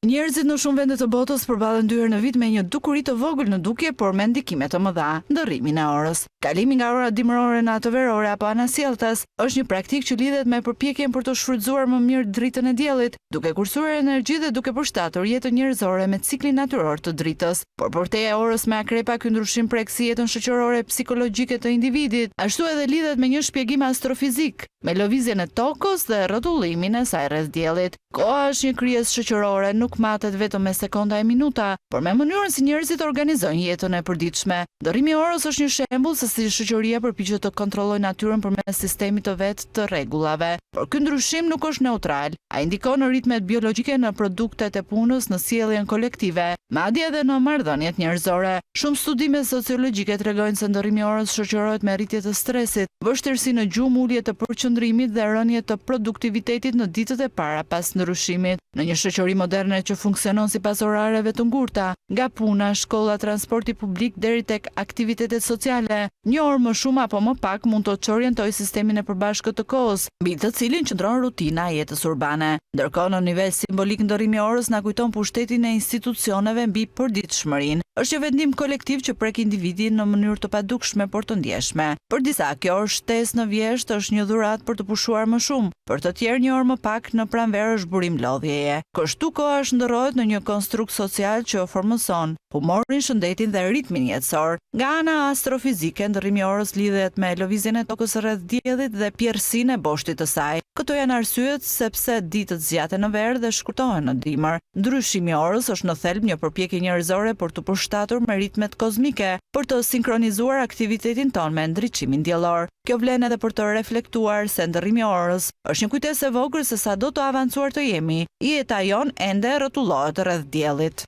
Njerëzit në shumë vende të botës përballen dy herë në vit me një dukuri të vogël në dukje, por me ndikime të mëdha, ndërrimin e orës. Kalimi nga ora dimërore në atë verore apo anasjelltas është një praktikë që lidhet me përpjekjen për të shfrytzuar më mirë dritën e diellit, duke kursuar energji dhe duke përshtatur jetën njerëzore me ciklin natyror të dritës. Por porteja e orës me akrepa, ky ndryshim prek si jetën shoqërore psikologjike të individit, ashtu edhe lidhet me një shpjegim astrofizik, me lëvizjen e tokës dhe rrotullimin e saj rreth diellit. Koha është një krijesë shoqërore, nuk matet vetëm me sekonda e minuta, por me mënyrën si njerëzit organizojnë jetën e përditshme. Ndërrimi i orës është një shembull se si shoqëria përpiqet të kontrollojë natyrën përmes sistemit të vet të rregullave. Por ky ndryshim nuk është neutral. Ai ndikon në ritmet biologjike, në produktet e punës, në sjelljen kolektive, madje edhe në marrëdhëniet njerëzore. Shumë studime sociologjike tregojnë se ndërrimi i orës shoqërohet me rritje të stresit, vështirësi në gjumë, ulje të përqendrimit dhe rënje të produktivitetit në ditët e para pas ndryshimit. Në një shoqëri moderne që funksionon sipas orareve të ngurta, nga puna, shkolla, transporti publik deri tek aktivitetet sociale, një orë më shumë apo më pak mund të çorientojë sistemin e përbashkët të kohës, mbi të cilin qëndron rutina e jetës urbane. Ndërkohë, në nivel simbolik, ndërrimi i orës na kujton pushtetin e institucioneve mbi përditshmërinë. Është një vendim kolektiv që prek individin në mënyrë të padukshme por të ndjeshme. Për disa, kjo është shtesë në vjesht, është një dhuratë për të pushuar më shumë. Për të tjerë, një orë më pak në pranverë është burim lodhjeje. Kështu koha shndërrohet në një konstrukt social që formëson humorin, shëndetin dhe ritmin jetësor. Nga ana astrofizike, ndërrimi i orës lidhet me lëvizjen e tokës rreth diellit dhe pjerësinë e boshtit të saj. Këto janë arsyet sepse ditët zjaten në verë dhe shkurtohen në dimër. Ndryshimi i orës është në thelb një përpjekje njerëzore për të përshtatur me ritmet kozmike, për të sinkronizuar aktivitetin ton me ndriçimin diellor. Kjo vlen edhe për të reflektuar se ndërrimi i orës është një kujtesë e vogël se sado të avancuar të jemi, jeta jon ende rrotullohet rreth diellit.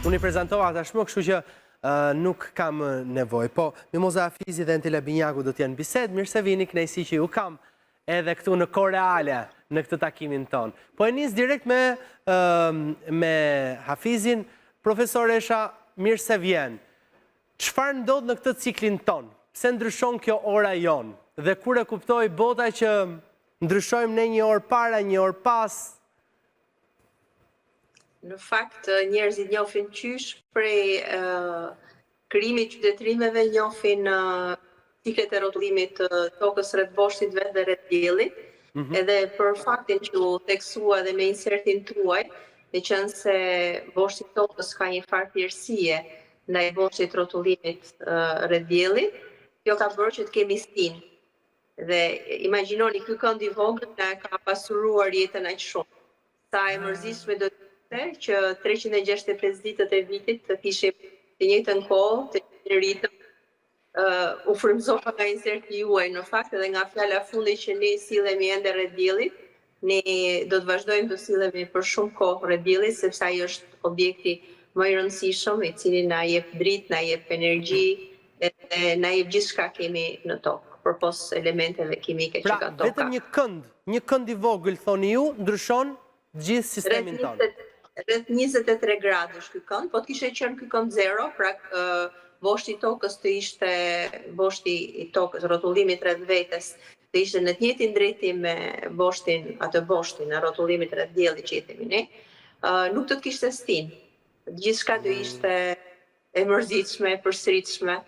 Unë i prezentova tashmë, kështu që nuk kam nevojë. Po, Mimoza Hafizi dhe Entila Binjaku do t'janë bisedë. Mirë se vini, kënaqësi që ju kam edhe këtu në Koreale në këtë takimin ton. Po e nis direkt me Hafizin. Profesoresha, mirë se vjen. Çfarë ndodh në këtë ciklin ton? Pse ndryshon kjo ora jon? Dhe kur e kuptoi bota që ndryshojmë ne një orë para, një orë pas? Në fakt, njerëzit njohin qysh prej krijimit qytetërimeve, njohin ciklet e rrotullimit të tokës rreth boshtit vet dhe rreth diellit, edhe për faktin që u theksua dhe me insertin tuaj, me qenë se boshti i tokës ka një farë tjerësie ndaj boshtit të rrotullimit rreth diellit, kjo ka bërë që të kemi stinë. Dhe imagjinoni, ky kënd i vogël na ka pasuruar jetën aq shumë. Sa e mërzitshme do që 365 ditët e vitit të kishim të njëjtën kohë, të njëjtën ritëm, u frymëzova nga inserti juaj. Në fakt, edhe nga fjala fundi që ne sillemi ende rreth diellit, ne do të vazhdojmë të sillemi për shumë kohë rreth diellit, sepse ai është objekti më i rëndësishëm, i cili na jep dritë, na jep energji, dhe na jep gjithçka kemi në tokë, përpos elementeve kimike që ka toka. Pra, vetëm një kënd i vogël, thoni ju, ndryshon gjithë sistemin tonë. Rreth 23 gradësh ky kënd, po të kishte qenë ky kënd 0, pra boshti i tokës të ishte boshti i tokës, rrotullimit rreth vetes, të ishte në të njëjtin drejtim me atë boshtin e rrotullimit rreth diellit që jemi ne, nuk do të kishte stinë. Gjithçka do ishte e mërzitshme, e përsëritshme.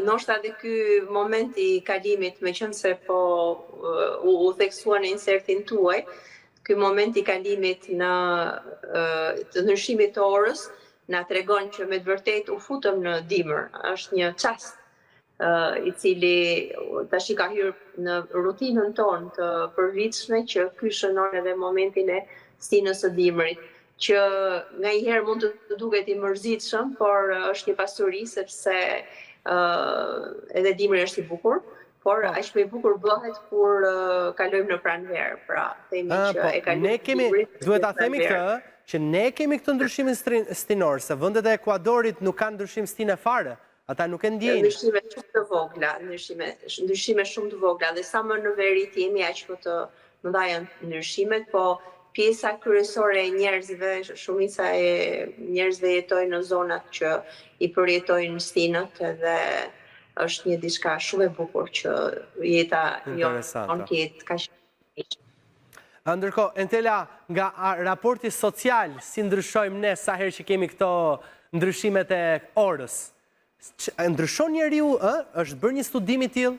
Ndoshta edhe ky moment i kalimit, meqense se po u theksua në insertin tuaj, ky moment i kalimit në të ndryshimit të orës na tregon që me të vërtetë u futëm në dimër. Është një çast i cili tash i ka hyrë në rutinën tonë të përvitshme, që ky shënon edhe momentin e stinës së dimrit, që nganjëherë mund të duket i mërzitshëm, por është një pasuri sepse edhe dimri është i bukur. Por aq më i bukur bëhet kur kalojmë në pranverë, pra themi që e kalojmë. Duhet ta themi këtë, që ne kemi këtë ndryshimin stinor, se vendet e Ekuadorit nuk kanë ndryshim stine fare, ata nuk e ndjejnë. Ndryshime shumë të vogla, ndryshime shumë të vogla, dhe sa më në verit jemi, aq më të mëdha janë ndryshimet, po pjesa kryesore e njerëzve, shumica e njerëzve jetojnë në zonat që i përjetojnë stinët, edhe është një diçka shumë e bukur që jeta jonë të jetë kaq Ndërkohë, Entela, nga raporti social, si ndryshojmë ne sa herë që kemi këto ndryshimet e orës? Ndryshon njeriu, është bërë një studim i tillë?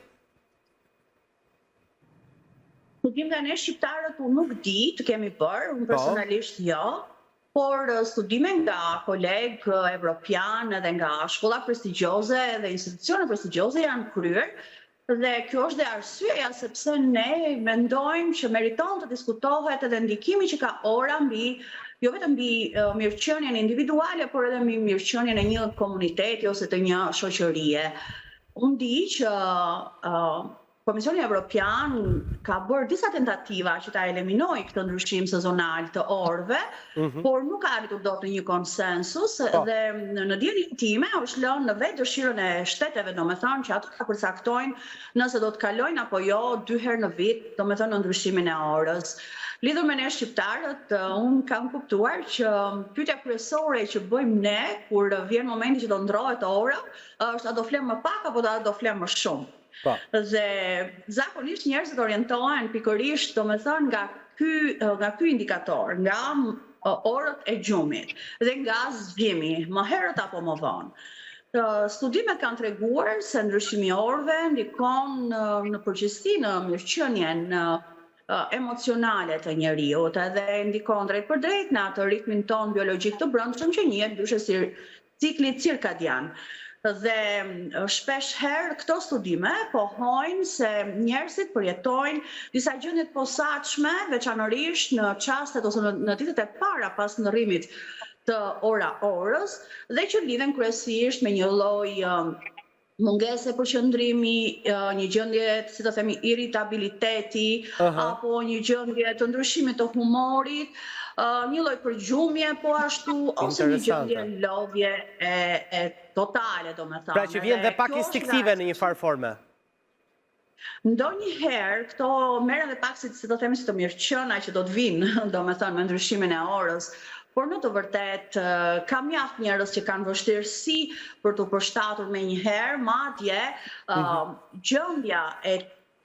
Studim nga ne shqiptarët unë nuk di, të kemi bërë, unë personalisht jo, por studime nga kolegë evropian dhe nga shkolla prestigjioze dhe institucione prestigjioze janë kryer, dhe kjo është dhe arsyeja sepse ne mendojmë që meriton të diskutohet edhe ndikimi që ka ora mbi, jo vetëm mbi mirëqenien individuale, por edhe mbi mirëqenien e një komuniteti ose të një shoqërie. Unë di që Komisioni Evropian ka bërë disa tentativa që ta eliminojë këtë ndryshim sezonal të orëve, por nuk ka arritur dot në një konsensus dhe në dijenin time është lënë në vetë dëshirën e shteteve, domethënë që ato ta përcaktojnë nëse do të kalojnë apo jo 2 herë në vit, domethënë në ndryshimin e orës. Lidhur me ne shqiptarët, unë kam kuptuar që pyetja kryesore që bëjmë ne kur vjen momenti që do ndrohet ora, është a do flem më pak apo a do flem më shumë. Dhe zakonisht njerëzit orientohen pikërisht, domethënë nga ky indikator, nga orët e gjumit dhe nga zgjimi, më herët apo më vonë. Studimet kanë treguar se ndryshimi i orëve ndikon në përgjithësi në mirëqenien emocionale të njeriut, edhe ndikon drejt për drejt në atë ritmin ton biologjik të brendshëm që njihet ndryshe si cikli cirkadian. Dhe shpesh herë këto studime pohojnë se njerëzit përjetojnë disa gjendje të posaçme, veçanërisht në çastet ose në ditët e para pas ndërrimit të orës, dhe që lidhen kryesisht me një lloj mungese përqendrimi, një gjendje, si të themi, irritabiliteti, apo një gjendje të ndryshimit të humorit, një lloj përgjumje po ashtu, ose një gjendje lodhje e totale, domethënë. Pra që vjen dhe pak instinktive në një farë forme. Ndonjëherë këto merren dhe pak si të themi si të mirëqenia që do të vinë, domethënë me ndryshimin e orës. Por në të vërtet, ka mjaft njerëz që kanë vështirësi për të përshtatur me njëherë, madje gjendja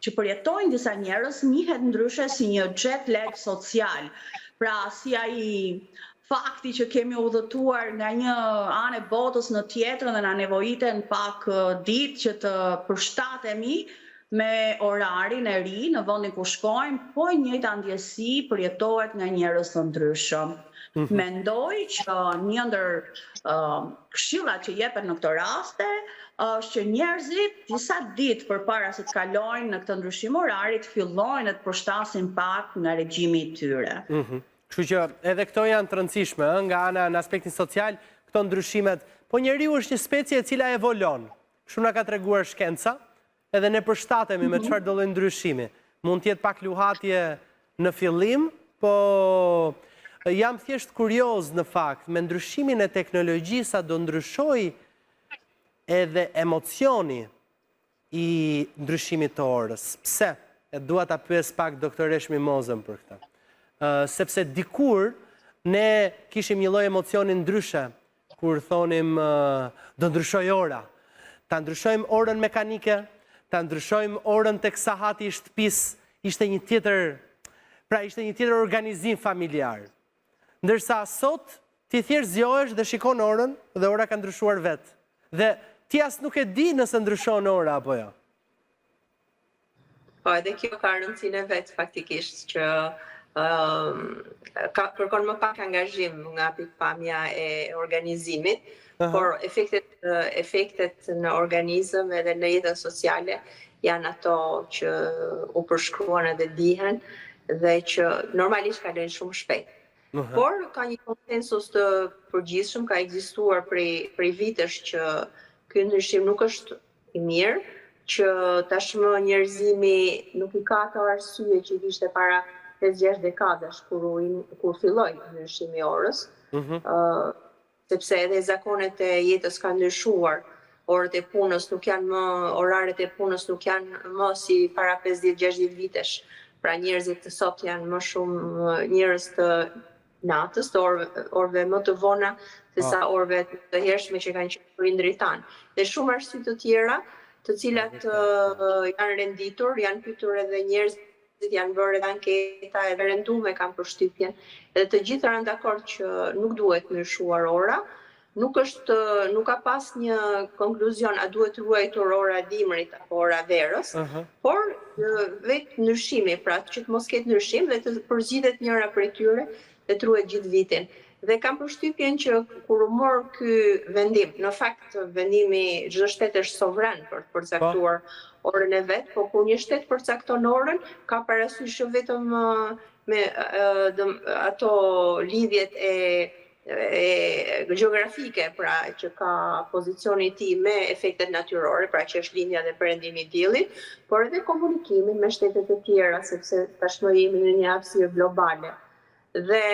që përjetojnë disa njerëz njihet ndryshe si një jet lag social. Pra si ai fakti që kemi udhëtuar nga një anë e botës në tjetrën dhe na nevojiten pak ditë që të përshtatemi me orarin e ri në vendin ku shkojmë, po e njëjta ndjesi përjetohet nga njerëz të ndryshëm. Mendoj që një ndër këshillat që jepen në këtë raste është që njerëzit disa ditë përpara se të kalojnë në këtë ndryshim orari të fillojnë të përshtasin pak nga regjimi i tyre. Kështu që edhe këto janë të rëndësishme nga ana në aspektin social, këto ndryshimet, po njeriu është një specie e cila evolon. Kështu na ka treguar shkenca, edhe ne përshtatemi me çfarë do lloj ndryshimi. Mund të jetë pak luhatje në fillim, po jam thjesht kurioz në fakt, me ndryshimin e teknologjisë do ndryshoj edhe emocioni i ndryshimit të orës. Pse? E dua ta pyes pak doktoresh Mimozën për këtë. Sepse dikur ne kishim një lloj emocioni ndryshe kur thonim do ndryshoj ora. Ta ndryshojmë orën mekanike, ta ndryshojmë orën tek sahati i shtëpisë, ishte një tjetër organizim familjar. Ndërsa sot ti thjesht zgjohesh dhe shikon orën dhe ora ka ndryshuar vetë. Dhe ti as nuk e di nëse ndryshon ora apo jo. Po, edhe kjo ka rëndësinë e vetë faktikisht që kërkon më pak angazhim nga pikpamja e organizimit, por efektet në organizëm edhe në jetën sociale janë ato që u përshkruan edhe dihen dhe që normalisht kalojnë shumë shpejt. Por ka një konsensus të përgjithshëm, ka ekzistuar prej vitesh që ky ndryshim nuk është i mirë, që tashmë njerëzimi nuk i ka ato arsye që kishte para 5-6 dekadash kur filloi ndryshimi i orës, sepse edhe zakonet e jetës kanë ndryshuar. Orët e punës nuk janë më, oraret e punës nuk janë më si para 50-60 vitesh. Pra njerëzit të sot janë më shumë njerëz të natës, të orëve më të vona, se sa orëve të hershme që kanë qenë prindrit tanë. Dhe shumë arsye të tjera, të cilat janë renditur, janë pyetur edhe njerëz njerëzit janë bërë edhe anketa e referendume kanë përshtypjen, edhe të gjithë janë dakord që nuk duhet ndryshuar ora. Nuk ka pas një konkluzion a duhet ruajtur ora dimrit apo ora verës, por vetë ndryshimi, pra që të mos ketë ndryshim dhe të përzgjidhet njëra prej tyre dhe të ruhet gjithë vitin. Dhe kam përshtypjen që kur u mor ky vendim, në fakt vendimi çdo shtet është sovran për të përcaktuar orën e vet, por kur një shtet përcakton orën, ka parasysh vetëm me ato lidhjet gjeografike, pra që ka pozicioni i tij me efektet natyrore, pra që është linja dhe perëndimi i diellit, por edhe komunikimin me shtetet e tjera, sepse tashmë jemi në një hapësirë globale. Dhe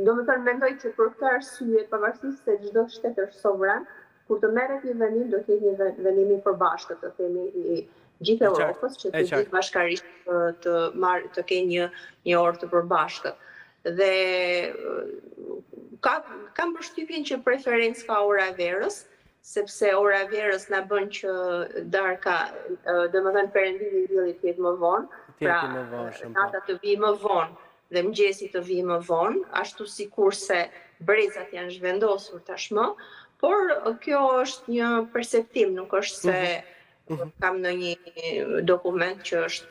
domethënë mendoj që për këtë arsye, pavarësisht se çdo shtet është sovran, kur të merret një vendim do të jetë një vendim i përbashkët, të themi i gjithë Europës, që të gjithë bashkarisht të kenë një orë të përbashkët. Dhe kam përshtypjen që preferencë ka ora e verës, sepse ora e verës na bën që darka, domethënë perëndimi i diellit të jetë më vonë, pra nata të vijë më vonë dhe mëngjesi të vijë më vonë, ashtu sikurse brezat janë zhvendosur tashmë, por kjo është një perceptim, nuk është se kam ndonjë dokument që është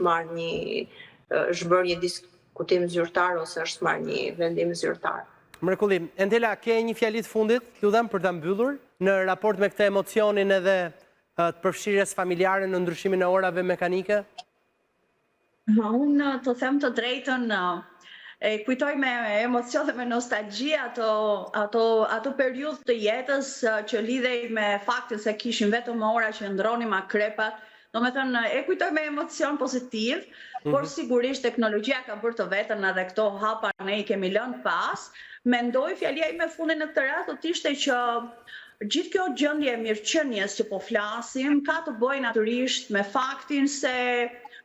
bërë një diskutim zyrtar ose është marrë një vendim zyrtar. Mrekulli, Entela, ke një fjali të fundit, lutem, për ta mbyllur në raport me këtë emocionin edhe të përfshirjes familjare në ndryshimin e orave mekanike? Unë të them të drejtën, e kujtoj me emocion dhe me nostalgji ato periudhë të jetës që lidhej me faktin se kishim vetëm ora që ndronim akrepat. Domethënë, e kujtoj me emocion pozitiv, por sigurisht teknologjia ka bërë të vetën edhe këto hapa ne i kemi lënë pas. Mendoj fjalia ime fundit në këtë rast do të ishte që gjithë kjo gjendje e mirëqenies që po flasim ka të bëjë natyrisht me faktin se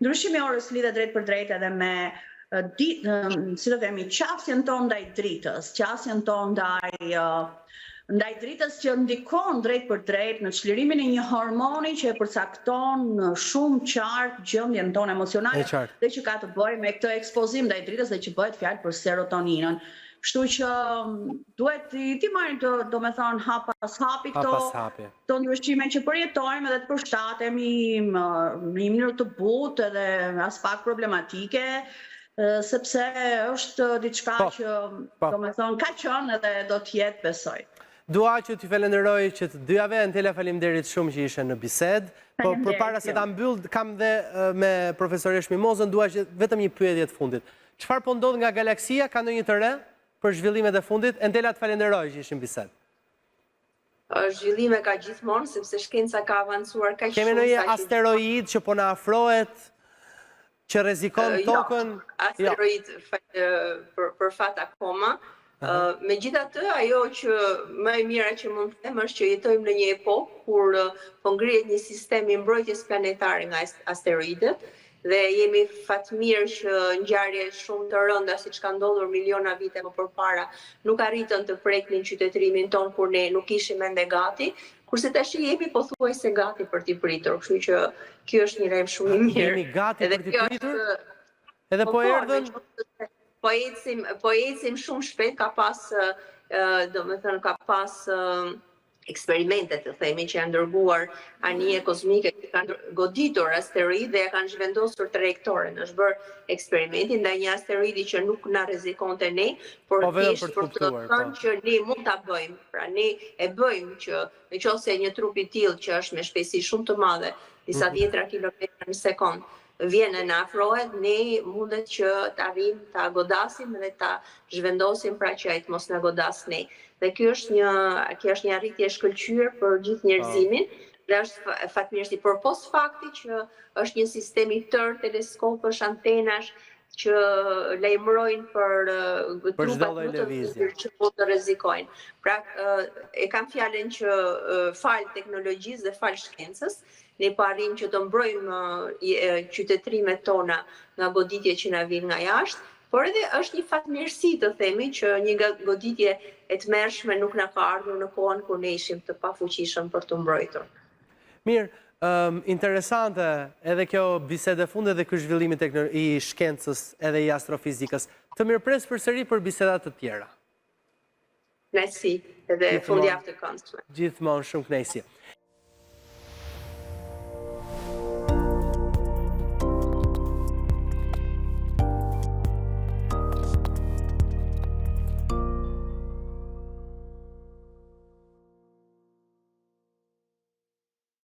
ndryshimi i orës lidhet drejt për drejt edhe me si do themi, qasjen tonë ndaj dritës, qasjen tonë ndaj dritës që ndikon drejt për drejt në çlirimin e një hormoni që e përcakton shumë qartë gjendjen tonë emocionale dhe që ka të bëjë me këtë ekspozim ndaj dritës dhe që bëhet fjalë për serotoninën. Kështu që duhet ti marrim domethënë hap pas hapi këto ndryshime që përjetojmë edhe të përshtatemi në një mënyrë të butë edhe as pak problematike, sepse është diçka që domethënë ka qenë edhe do të jetë, besoj. Dua që t'ju falenderoj që të dyjave, Entela, faleminderit shumë që ishe në bisedë. Po përpara se ta mbyll, kam dhe me profesoresh Mimozën, dua që vetëm një pyetje të fundit. Çfarë po ndodh nga galaksia? Ka ndonjë të re për zhvillimet e fundit? Entela, të falenderoj që ishin në bisedë. Zhvillime ka gjithmonë, sepse shkenca ka avancuar kaq shumë. Kemi ndonjë asteroid që po na afrohet, që rrezikon tokën? Asteroid për fat akoma. Megjithatë, ajo që më e mira që mund të them është që jetojmë në një epokë kur po ngrihet një sistem i mbrojtjes planetare nga asteroidet dhe jemi fatmirë që ngjarje shumë të rënda siç ka ndodhur miliona vite më përpara nuk arritën të preknin qytetërimin ton kur ne nuk ishim ende gati, kurse tash jemi pothuajse gati për t'i pritur, kështu që ky është një rrem shumë i mirë. Jemi gati për t'i pritur? Edhe po erdhën? Po ecim shumë shpejt, ka pas eksperimente të themi që janë dërguar anije kozmike që kanë goditur asteroid dhe ja kanë zhvendosur trajektoren. Është bërë eksperimenti ndaj një asteroidi që nuk na rrezikonte ne, por thjesht për të thënë që ne mund ta bëjmë. Pra ne e bëjmë që nëse një trup i tillë që është me shpejtësi shumë të madhe, disa dhjetra kilometra në sekond, vjen e na afrohet, ne mundet që ta arrijmë ta godasim dhe ta zhvendosim pra që ai të mos na godas ne. Dhe kjo është një arritje e shkëlqyer për gjithë njerëzimin, dhe është fatmirësi për post fakti që është një sistem i tërë teleskopësh, antenash që lajmërojnë për trupat që mund të rrezikojnë. Pra, e kam fjalën që fal teknologjisë dhe fal shkencës, ne po arrijmë që të mbrojmë qytetërimet tona nga goditje që na vijnë nga jashtë, por edhe është një fatmirësi të themi që një goditje e tmerrshme nuk na ka ardhur në kohën kur ne ishim të pafuqishëm për të mbrojtur. Mirë, Interesante edhe kjo bisede funde dhe ky zhvillimi i shkencës edhe i astrofizikës. Të mirëpres përsëri për bisedat të tjera. Kënaqësi edhe fundjavë të këndshme. Gjithmonë shumë kënaqësi.